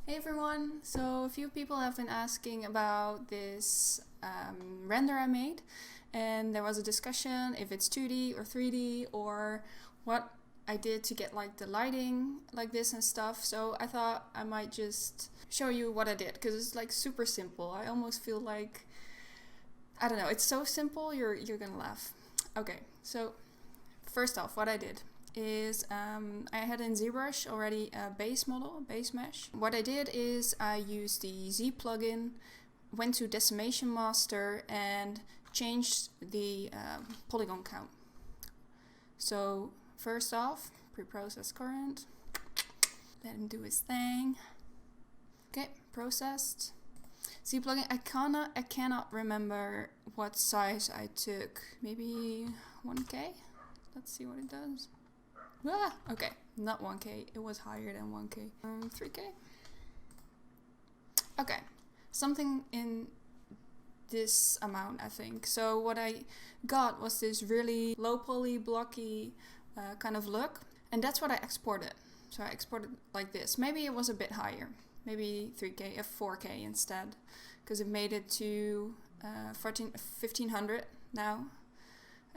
Hey everyone! So a few people have been asking about this render I made, and there was a discussion if it's 2D or 3D or what I did to get like the lighting like this and stuff. So I thought I might just show you what I did because it's like super simple. I almost feel like, I don't know, it's so simple you're gonna laugh. Okay, so first off, what I did is I had in ZBrush already a base model, base mesh. What I did is I used the Z plugin, went to Decimation Master and changed the polygon count. So first off, preprocess current, let him do his thing. Okay, processed. Z plugin, I cannot remember what size I took. Maybe 1K? Let's see what it does. Ah, okay, not 1K, it was higher than 1K. 3K? Okay, something in this amount, I think. So what I got was this really low poly, blocky kind of look, and that's what I exported. So I exported like this. Maybe it was a bit higher, maybe 3K, 4K instead, because it made it to 1500 now.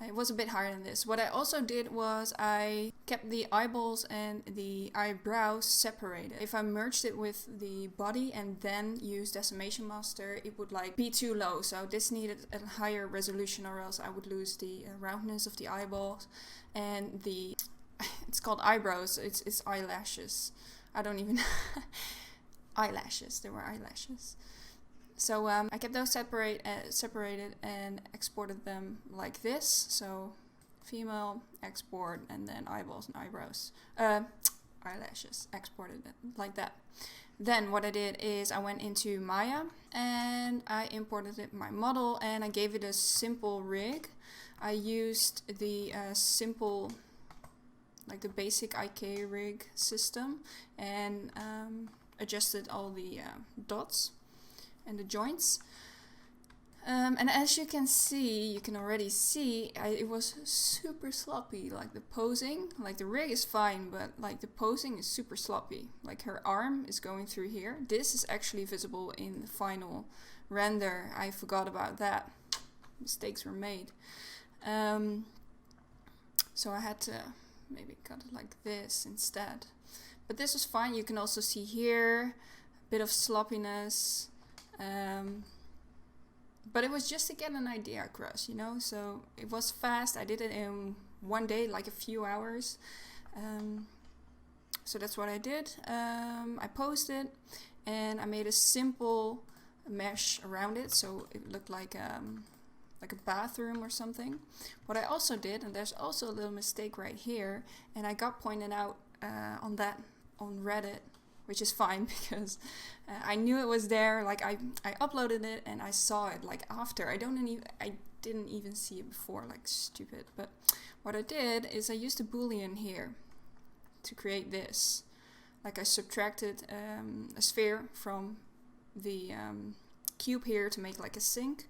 It was a bit higher than this. What I also did was I kept the eyeballs and the eyebrows separated. If I merged it with the body and then used Decimation Master, it would like be too low. So this needed a higher resolution or else I would lose the roundness of the eyeballs. And the, it's called eyebrows, it's eyelashes. I don't even, eyelashes, there were eyelashes. So I kept those separated and exported them like this. So female, export, and then eyeballs and eyebrows. Eyelashes, exported it like that. Then what I did is I went into Maya and I imported my model and I gave it a simple rig. I used the simple, like the basic IK rig system and adjusted all the dots and the joints, and as you can see, you can already see it was super sloppy. Like the posing, like the rig is fine, but like the posing is super sloppy. Like her arm is going through here. This is actually visible in the final render. I forgot about that. Mistakes were made. So I had to maybe cut it like this instead. But this was fine. You can also see here a bit of sloppiness. But it was just to get an idea across, you know, so it was fast. I did it in one day, like a few hours. So that's what I did. I posed it and I made a simple mesh around it, so it looked like a bathroom or something. What I also did, and there's also a little mistake right here, and I got pointed out on Reddit, which is fine because I knew it was there. Like I uploaded it and I saw it like after. I didn't even see it before, like stupid. But what I did is I used a boolean here to create this. Like I subtracted a sphere from the cube here to make like a sink.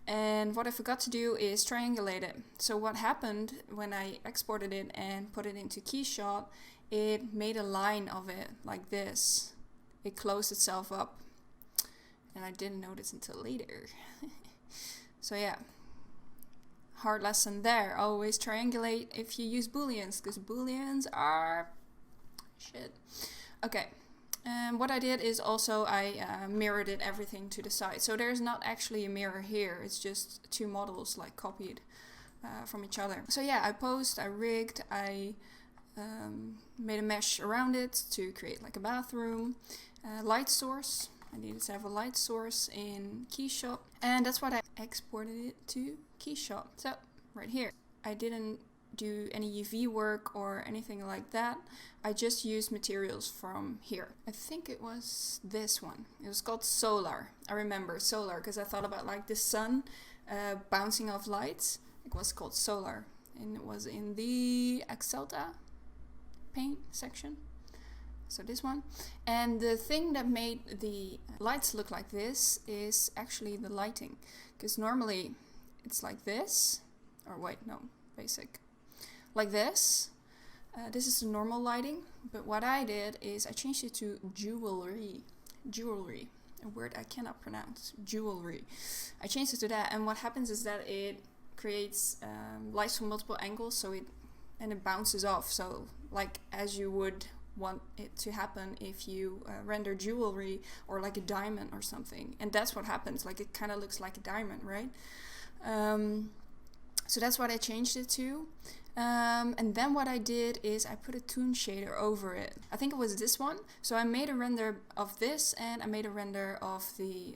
And what I forgot to do is triangulate it. So what happened when I exported it and put it into Keyshot, it made a line of it like this. It closed itself up. And I didn't notice until later. So yeah, hard lesson there. Always triangulate if you use booleans, because booleans are shit. Okay, and what I did is also I mirrored it everything to the side. So there's not actually a mirror here. It's just two models like copied from each other. So yeah, I posed, I rigged, I made a mesh around it to create like a bathroom. Light source, I needed to have a light source in Keyshot, and that's what I exported it to Keyshot. So right here, I didn't do any UV work or anything like that. I just used materials from here. I think it was this one. It was called Solar. I remember Solar because I thought about like the sun bouncing off lights. It was called Solar, and it was in the Axelta paint section. So this one. And the thing that made the lights look like this is actually the lighting, because normally it's like this, or wait, no, basic, like this, This is the normal lighting, but what I did is I changed it to jewelry. Jewelry, a word I cannot pronounce. Jewelry. I changed it to that, and what happens is that it creates lights from multiple angles, so it bounces off. So like as you would want it to happen if you render jewelry or like a diamond or something, and that's what happens. Like it kind of looks like a diamond, right? So that's what I changed it to. And then what I did is I put a toon shader over it. I think it was this one. So I made a render of this, and I made a render of the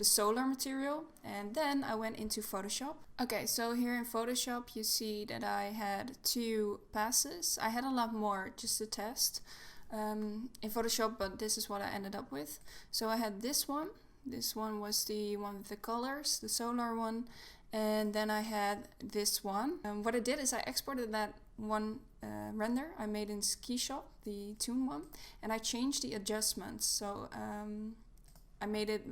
solar material, and then I went into Photoshop. Okay, so here in Photoshop you see that I had 2 passes. I had a lot more just to test in Photoshop, but this is what I ended up with. So I had this one. This one was the one with the colors, the solar one. And then I had this one. What I did is I exported that one render I made in SketchUp, the toon one, and I changed the adjustments. So I made it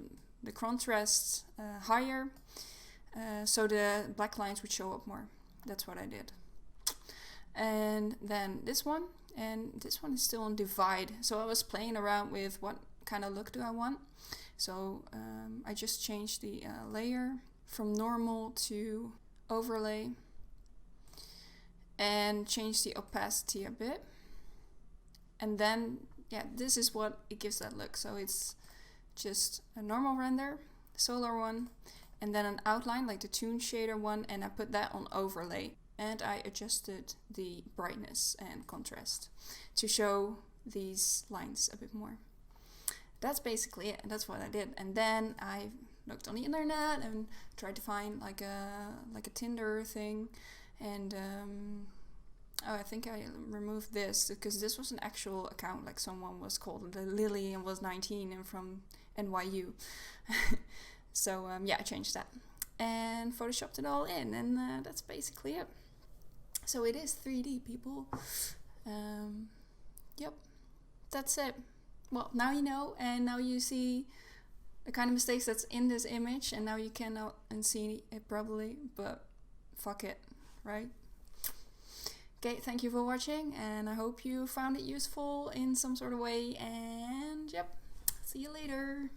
the contrast higher, so the black lines would show up more. That's what I did. And then this one, and this one is still on divide. So I was playing around with what kind of look do I want. So I just changed the layer from normal to overlay and change the opacity a bit, and then yeah, this is what it gives that look. So it's just a normal render, solar one, and then an outline like the toon shader one, and I put that on overlay, and I adjusted the brightness and contrast to show these lines a bit more. That's basically it, and that's what I did. And then I looked on the internet and tried to find like a Tinder thing, and oh, I think I removed this because this was an actual account, like someone was called Lily and was 19 and from NYU. So yeah, I changed that and photoshopped it all in, and that's basically it. So it is 3D, people. Yep, that's it. Well, now you know, and now you see the kind of mistakes that's in this image, and now you cannot unsee it probably, but fuck it, right? Okay, thank you for watching, and I hope you found it useful in some sort of way, and yep, see you later.